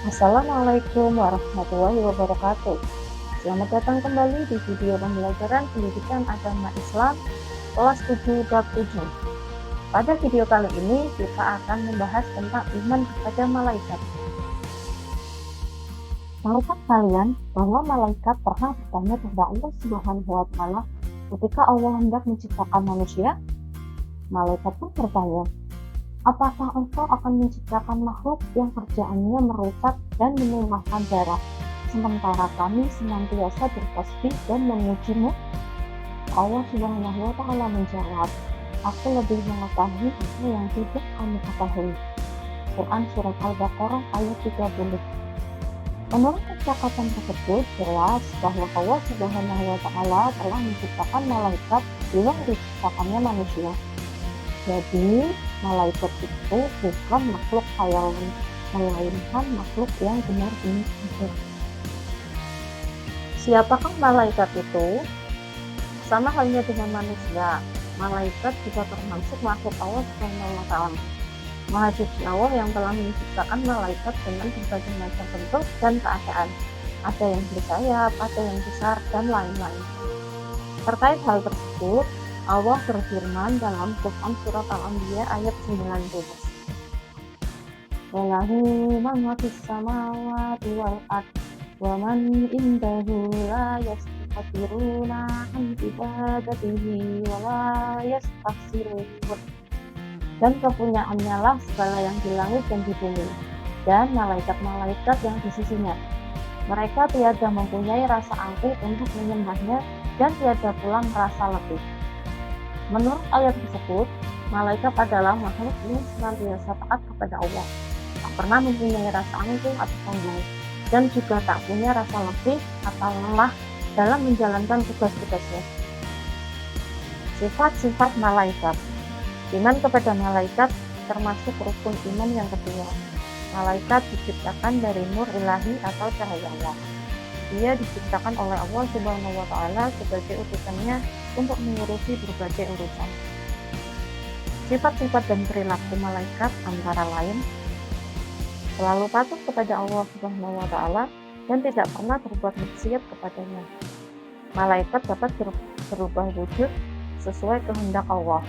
Assalamualaikum warahmatullahi wabarakatuh. Selamat datang kembali di video pembelajaran pendidikan agama Islam kelas 7 bab 7. Pada video kali ini kita akan membahas tentang iman kepada malaikat. Tahukah kalian bahwa malaikat pernah bertanya kepada Allah Subhanahu wa Ta'ala ketika Allah hendak menciptakan manusia? Malaikat pun bertanya, apakah engkau akan menciptakan makhluk yang kerjaannya merusak dan menumpahkan darah, sementara kami senantiasa bertasbih dan memujimu? Allah Subhanahu wa Ta'ala menjawab, aku lebih mengetahui apa yang tidak kamu ketahui. Quran Surat Al-Baqarah ayat 30. Menurut percakapan tersebut, jelas bahwa Allah Subhanahu wa Ta'ala telah menciptakan malaikat sebelum diciptakannya manusia. Jadi, malaikat itu bukan makhluk khayalan, melainkan makhluk yang benar-benar ada. Siapakah malaikat itu? Sama halnya dengan manusia, malaikat juga termasuk makhluk Allah Subhanahu wa Ta'ala. Maha Suci Allah yang telah menciptakan malaikat dengan berbagai macam bentuk dan keadaan. Ada yang bersayap, ada yang besar, dan lain-lain. Terkait hal tersebut, Allah berfirman dalam Quran Surat Al-Anbiya ayat 19. Walahu man fis samawati wal ard wa man indahu la yastakbiruna an ibadatihi wa la yastaghfirun. Dan kepunyaannya lah segala yang di langit dan di bumi, dan malaikat-malaikat yang di sisinya. Mereka tiada mempunyai rasa angkuh untuk menyembahnya, dan tiada pula merasa letih. Menurut ayat tersebut, malaikat adalah makhluk yang senantiasa taat kepada Allah, tak pernah mempunyai rasa angkuh atau sombong, dan juga tak punya rasa letih atau lelah dalam menjalankan tugas-tugasnya. Sifat-sifat malaikat. Iman kepada malaikat termasuk rukun iman yang kedua. Malaikat diciptakan dari nur ilahi atau cahaya Allah. Dia diciptakan oleh Allah Subhanahu wa Ta'ala sebagai utusannya untuk mengurusi berbagai urusan. Sifat-sifat dan perilaku malaikat antara lain selalu patuh kepada Allah Subhanahu wa Ta'ala dan tidak pernah berbuat maksiat kepadanya. Malaikat dapat berubah wujud sesuai kehendak Allah.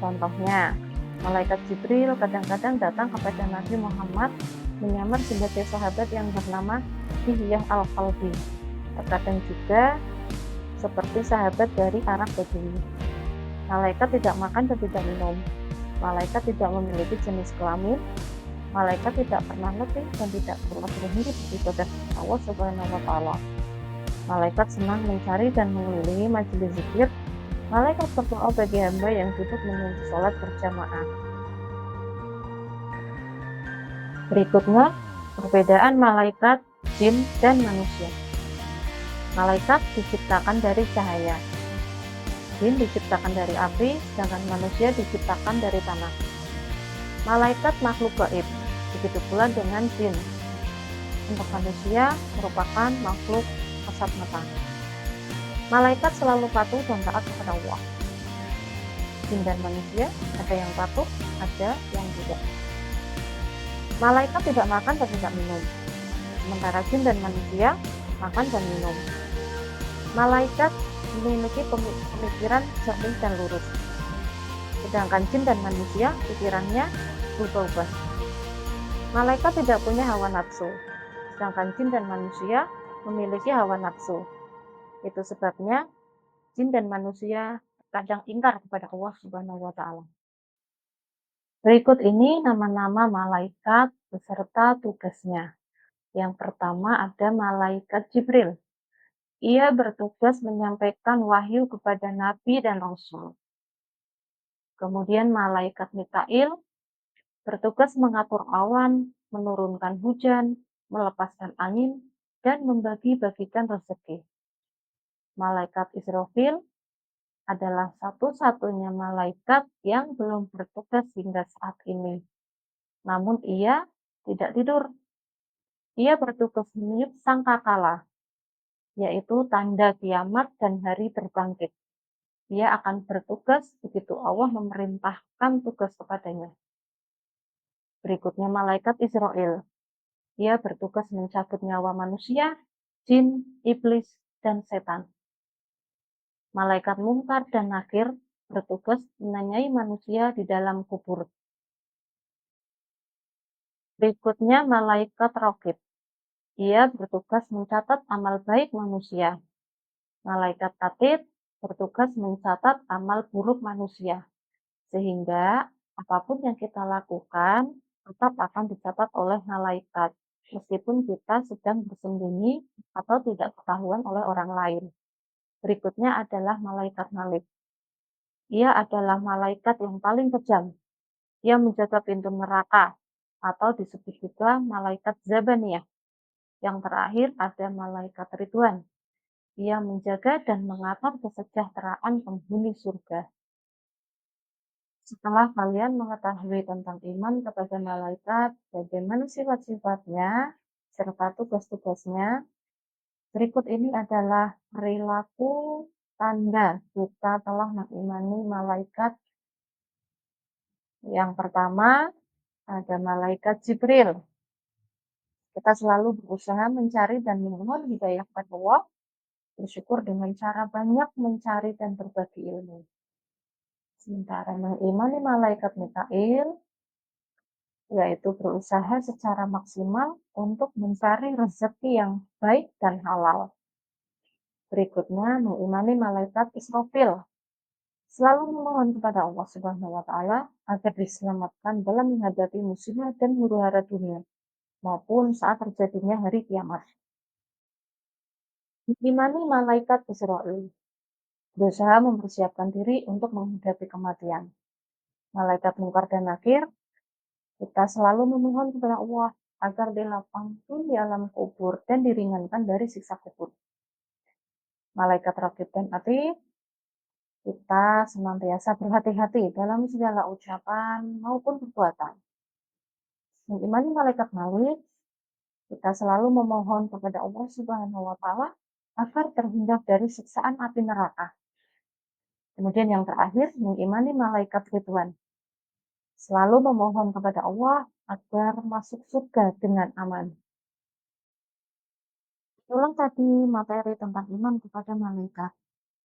Contohnya, malaikat Jibril kadang-kadang datang kepada Nabi Muhammad menyamar sebagai sahabat yang bernama Dihyah Al-Qalbi. Terkadang juga seperti sahabat dari Arab Badui. Malaikat tidak makan dan tidak minum. Malaikat tidak memiliki jenis kelamin. Malaikat tidak pernah letih dan tidak pernah berhenti beribadah kepada Allah Subhanahu wa Ta'ala. Malaikat senang mencari dan mengelilingi majelis zikir. Malaikat berdoa bagi hamba yang duduk menunggu sholat berjamaah. Berikutnya, perbedaan malaikat, jin, dan manusia. Malaikat diciptakan dari cahaya. Jin diciptakan dari api, sedangkan manusia diciptakan dari tanah. Malaikat makhluk gaib, begitu pula dengan jin. Untuk manusia merupakan makhluk kasat mata. Malaikat selalu patuh dan taat kepada Allah. Jin dan manusia ada yang patuh, ada yang tidak. Malaikat tidak makan dan tidak minum, sementara jin dan manusia makan dan minum. Malaikat memiliki pemikiran jernih dan lurus, sedangkan jin dan manusia pikirannya berubah-ubah. Malaikat tidak punya hawa nafsu, sedangkan jin dan manusia memiliki hawa nafsu. Itu sebabnya jin dan manusia kadang ingkar kepada Allah Subhanahu wa Ta'ala. Berikut ini nama-nama malaikat beserta tugasnya. Yang pertama ada malaikat Jibril. Ia bertugas menyampaikan wahyu kepada nabi dan rasul. Kemudian malaikat Mikail bertugas mengatur awan, menurunkan hujan, melepaskan angin, dan membagi-bagikan rezeki. Malaikat Israfil adalah satu-satunya malaikat yang belum bertugas hingga saat ini. Namun ia tidak tidur. Ia bertugas meniup sangkakala, yaitu tanda kiamat dan hari berbangkit. Ia akan bertugas begitu Allah memerintahkan tugas kepadanya. Berikutnya malaikat Israel. Ia bertugas mencabut nyawa manusia, jin, iblis, dan setan. Malaikat Mungkar dan Nakir bertugas menanyai manusia di dalam kubur. Berikutnya malaikat Raqib. Ia bertugas mencatat amal baik manusia. Malaikat Atid bertugas mencatat amal buruk manusia. Sehingga apapun yang kita lakukan tetap akan dicatat oleh malaikat, meskipun kita sedang bersembunyi atau tidak ketahuan oleh orang lain. Berikutnya adalah malaikat Malik. Ia adalah malaikat yang paling kejam. Ia menjaga pintu neraka atau disebut juga malaikat Zabaniyah. Yang terakhir ada malaikat Ridwan. Ia menjaga dan mengatur kesejahteraan penghuni surga. Setelah kalian mengetahui tentang iman kepada malaikat, bagaimana sifat-sifatnya, serta tugas-tugasnya, berikut ini adalah perilaku tanda kita telah mengimani malaikat. Yang pertama, ada malaikat Jibril. Kita selalu berusaha mencari dan memohon hidayah kepada Allah, bersyukur dengan cara banyak mencari dan berbagi ilmu. Sementara mengimani malaikat Mikail, yaitu berusaha secara maksimal untuk mencari rezeki yang baik dan halal. Berikutnya, mengimani malaikat Israfil. Selalu memohon kepada Allah Subhanahu wa Ta'ala agar diselamatkan dalam menghadapi musibah dan huru-hara dunia, maupun saat terjadinya hari kiamat. Mengimani malaikat Israel. Berusaha mempersiapkan diri untuk menghadapi kematian. Malaikat Mungkar dan Nakir, kita selalu memohon kepada Allah agar dilapangkan di alam kubur dan diringankan dari siksa kubur. Malaikat Raqib dan Atid, kita senantiasa berhati-hati dalam segala ucapan maupun perbuatan. Mengimani malaikat Malik, kita selalu memohon kepada Allah Subhanahu wa Ta'ala agar terhindar dari siksaan api neraka. Kemudian yang terakhir, mengimani malaikat Ridwan. Selalu memohon kepada Allah agar masuk surga dengan aman. Ulang tadi materi tentang iman kepada malaikat.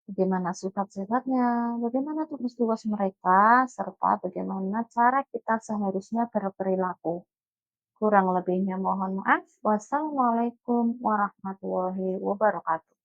Bagaimana sifat-sifatnya, bagaimana tugas-tugas mereka, serta bagaimana cara kita seharusnya berperilaku. Kurang lebihnya mohon maaf. Wassalamualaikum warahmatullahi wabarakatuh.